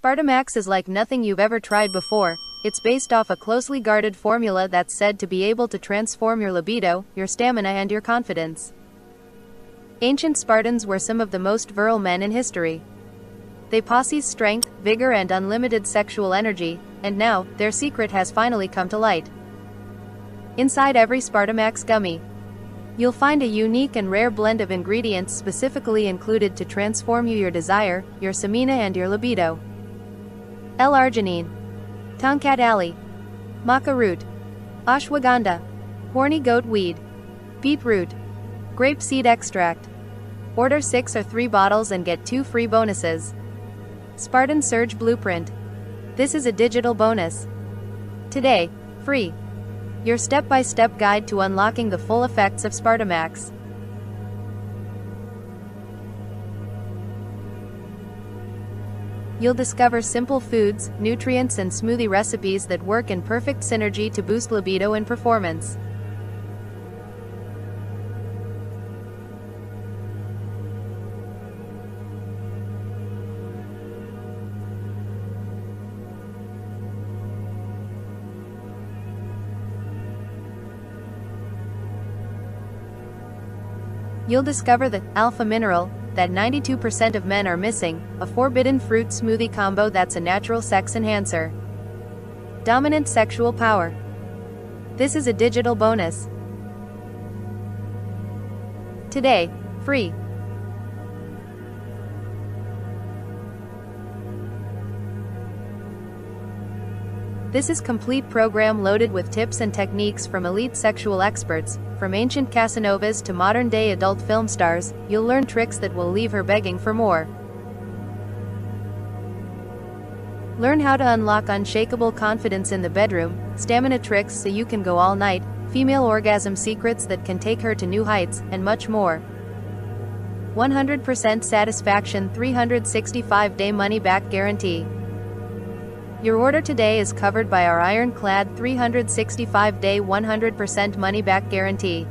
SpartaMax is like nothing you've ever tried before. It's based off a closely guarded formula that's said to be able to transform your libido, your stamina and your confidence. Ancient Spartans were some of the most virile men in history. They possessed strength, vigor and unlimited sexual energy, and now, their secret has finally come to light. Inside every SpartaMax gummy, you'll find a unique and rare blend of ingredients specifically included to transform your desire, your stamina and your libido. L-arginine, Tongkat Ali, maca root, ashwagandha, horny goat weed, beetroot, grape seed extract. Order 6 or 3 bottles and get 2 free bonuses. Spartan Surge Blueprint. This is a digital bonus. Today, free. Your step-by-step guide to unlocking the full effects of SpartaMax. You'll discover simple foods, nutrients and smoothie recipes that work in perfect synergy to boost libido and performance. You'll discover the alpha mineral that 92% of men are missing, a forbidden fruit smoothie combo that's a natural sex enhancer. Dominant sexual power. This is a digital bonus. Today, free. This is complete program loaded with tips and techniques from elite sexual experts. From ancient Casanovas to modern-day adult film stars, you'll learn tricks that will leave her begging for more. Learn how to unlock unshakable confidence in the bedroom, stamina tricks so you can go all night, female orgasm secrets that can take her to new heights, and much more. 100% satisfaction 365-day money-back guarantee. Your order today is covered by our ironclad 365-day 100% money-back guarantee.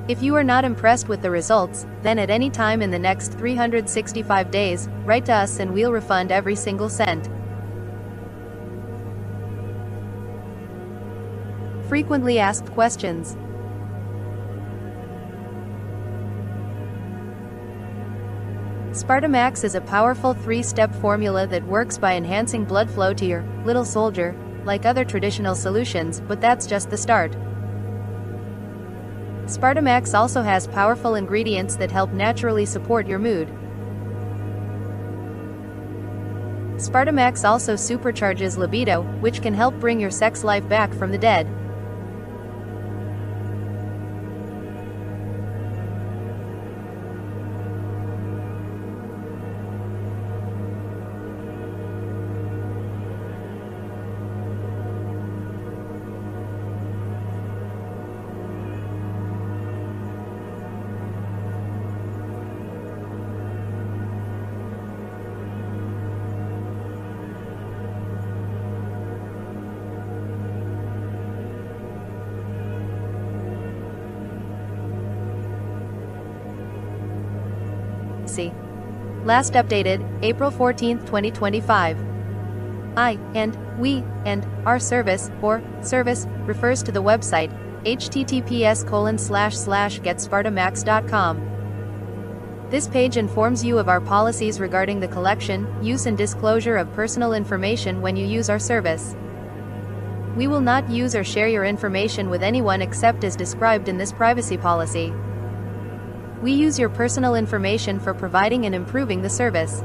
If you are not impressed with the results, then at any time in the next 365 days, write to us and we'll refund every single cent. Frequently asked questions. SpartaMax is a powerful 3-step formula that works by enhancing blood flow to your little soldier, like other traditional solutions, but that's just the start. SpartaMax also has powerful ingredients that help naturally support your mood. SpartaMax also supercharges libido, which can help bring your sex life back from the dead. Last updated, April 14, 2025. I, and, we, and, our service, or, service, refers to the website, https://getspartamax.com. This page informs you of our policies regarding the collection, use and disclosure of personal information when you use our service. We will not use or share your information with anyone except as described in this privacy policy. We use your personal information for providing and improving the service.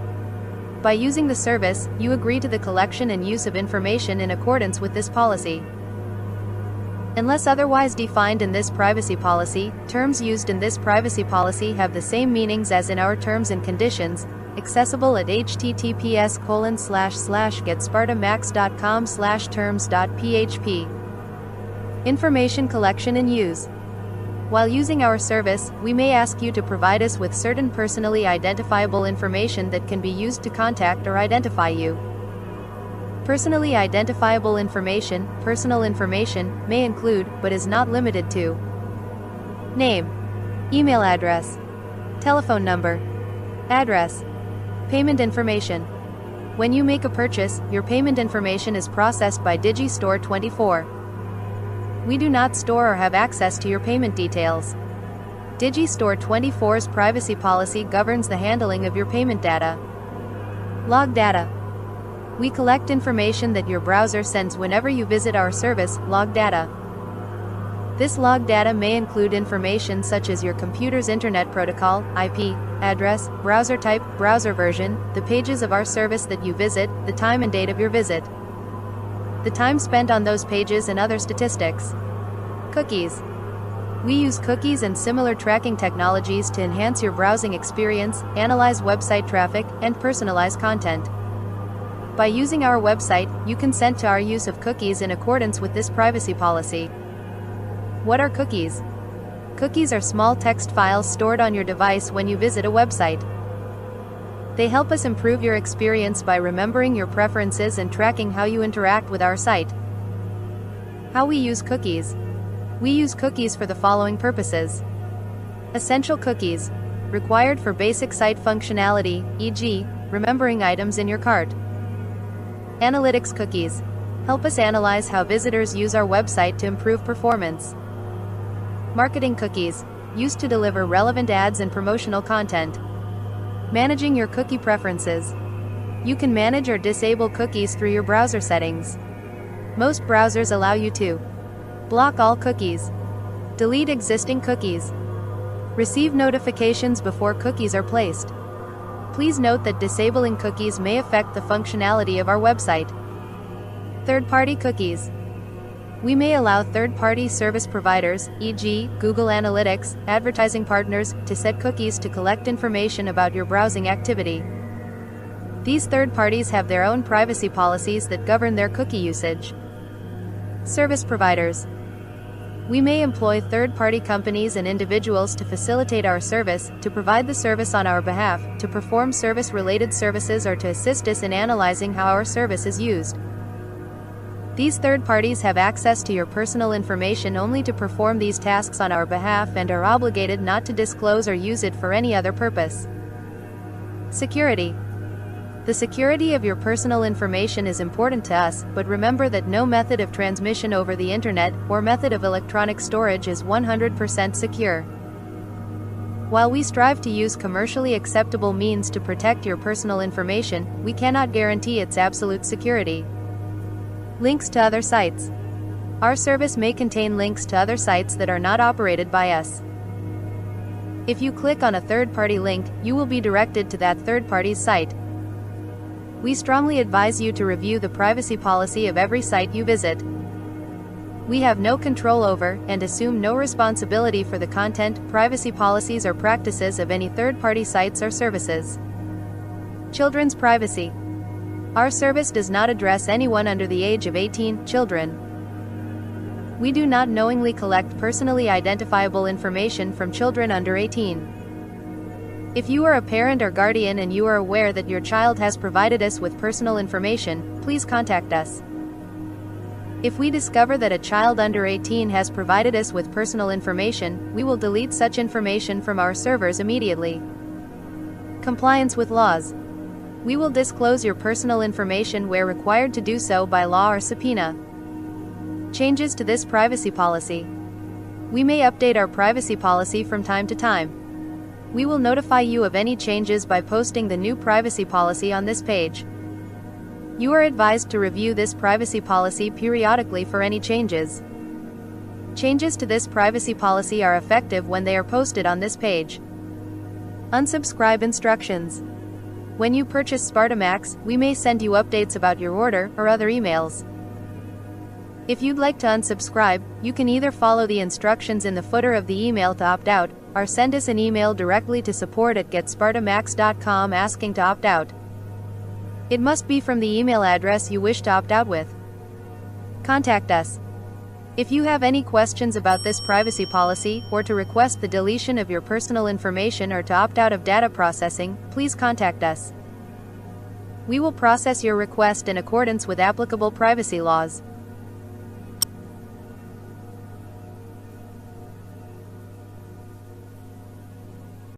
By using the service, you agree to the collection and use of information in accordance with this policy. Unless otherwise defined in this privacy policy, terms used in this privacy policy have the same meanings as in our terms and conditions, accessible at https://getspartamax.com/terms.php. Information collection and use. While using our service, we may ask you to provide us with certain personally identifiable information that can be used to contact or identify you. Personally identifiable information, personal information, may include, but is not limited to: name, email address, telephone number, address, Payment information. When you make a purchase, your payment information is processed by Digistore24. We do not store or have access to your payment details. Digistore24's privacy policy governs the handling of your payment data. Log data. We collect information that your browser sends whenever you visit our service, log data. This log data may include information such as your computer's internet protocol, IP, address, browser type, browser version, the pages of our service that you visit, the time and date of your visit, the time spent on those pages, and other statistics. Cookies. We use cookies and similar tracking technologies to enhance your browsing experience, analyze website traffic, and personalize content. By using our website, you consent to our use of cookies in accordance with this privacy policy. What are cookies? Cookies are small text files stored on your device when you visit a website. They help us improve your experience by remembering your preferences and tracking how you interact with our site. How we use cookies. We use cookies for the following purposes. Essential cookies. Required for basic site functionality, e.g., remembering items in your cart. Analytics cookies. Help us analyze how visitors use our website to improve performance. Marketing cookies. Used to deliver relevant ads and promotional content. Managing your cookie preferences. You can manage or disable cookies through your browser settings. Most browsers allow you to block all cookies, delete existing cookies, receive notifications before cookies are placed. Please note that disabling cookies may affect the functionality of our website. Third-party cookies. We may allow third-party service providers, e.g., Google Analytics, advertising partners, to set cookies to collect information about your browsing activity. These third parties have their own privacy policies that govern their cookie usage. Service providers. We may employ third-party companies and individuals to facilitate our service, to provide the service on our behalf, to perform service-related services, or to assist us in analyzing how our service is used. These third parties have access to your personal information only to perform these tasks on our behalf and are obligated not to disclose or use it for any other purpose. Security. The security of your personal information is important to us, but remember that no method of transmission over the internet or method of electronic storage is 100% secure. While we strive to use commercially acceptable means to protect your personal information, we cannot guarantee its absolute security. Links to other sites. Our service may contain links to other sites that are not operated by us. If you click on a third-party link, you will be directed to that third party's site. We strongly advise you to review the privacy policy of every site you visit. We have no control over, and assume no responsibility for the content, privacy policies or practices of any third-party sites or services. Children's privacy. Our service does not address anyone under the age of 18, children. We do not knowingly collect personally identifiable information from children under 18. If you are a parent or guardian and you are aware that your child has provided us with personal information, please contact us. If we discover that a child under 18 has provided us with personal information, we will delete such information from our servers immediately. Compliance with laws. We will disclose your personal information where required to do so by law or subpoena. Changes to this privacy policy. We may update our privacy policy from time to time. We will notify you of any changes by posting the new privacy policy on this page. You are advised to review this privacy policy periodically for any changes. Changes to this privacy policy are effective when they are posted on this page. Unsubscribe instructions. When you purchase SpartaMax, we may send you updates about your order or other emails. If you'd like to unsubscribe, you can either follow the instructions in the footer of the email to opt out, or send us an email directly to support@getspartamax.com asking to opt out. It must be from the email address you wish to opt out with. Contact us. If you have any questions about this privacy policy, or to request the deletion of your personal information or to opt out of data processing, please contact us. We will process your request in accordance with applicable privacy laws.